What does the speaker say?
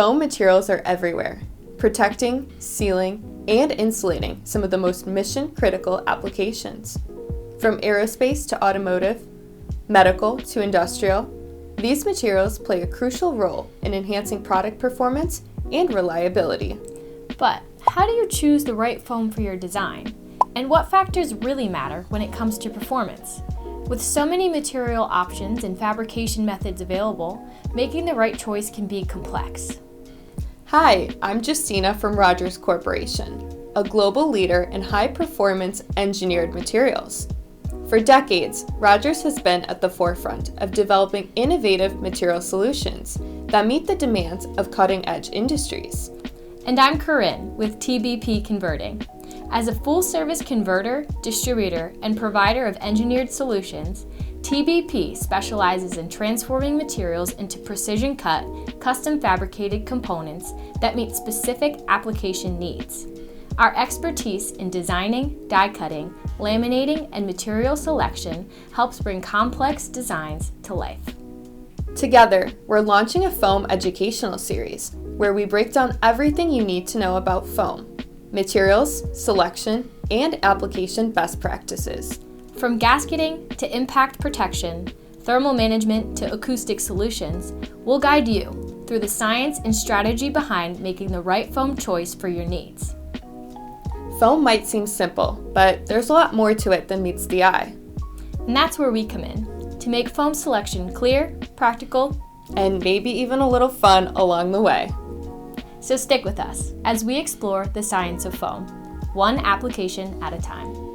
Foam materials are everywhere, protecting, sealing, and insulating some of the most mission-critical applications. From aerospace to automotive, medical to industrial, these materials play a crucial role in enhancing product performance and reliability. But how do you choose the right foam for your design? And what factors really matter when it comes to performance? With so many material options and fabrication methods available, making the right choice can be complex. Hi, I'm Justina from Rogers Corporation, a global leader in high-performance engineered materials. For decades, Rogers has been at the forefront of developing innovative material solutions that meet the demands of cutting-edge industries. And I'm Corinne with TBP Converting. As a full-service converter, distributor, and provider of engineered solutions, TBP specializes in transforming materials into precision-cut, custom-fabricated components that meet specific application needs. Our expertise in designing, die cutting, laminating, and material selection helps bring complex designs to life. Together, we're launching a foam educational series where we break down everything you need to know about foam, materials, selection, and application best practices. From gasketing to impact protection, thermal management to acoustic solutions, we'll guide you through the science and strategy behind making the right foam choice for your needs. Foam might seem simple, but there's a lot more to it than meets the eye. And that's where we come in, to make foam selection clear, practical, and maybe even a little fun along the way. So stick with us as we explore the science of foam, one application at a time.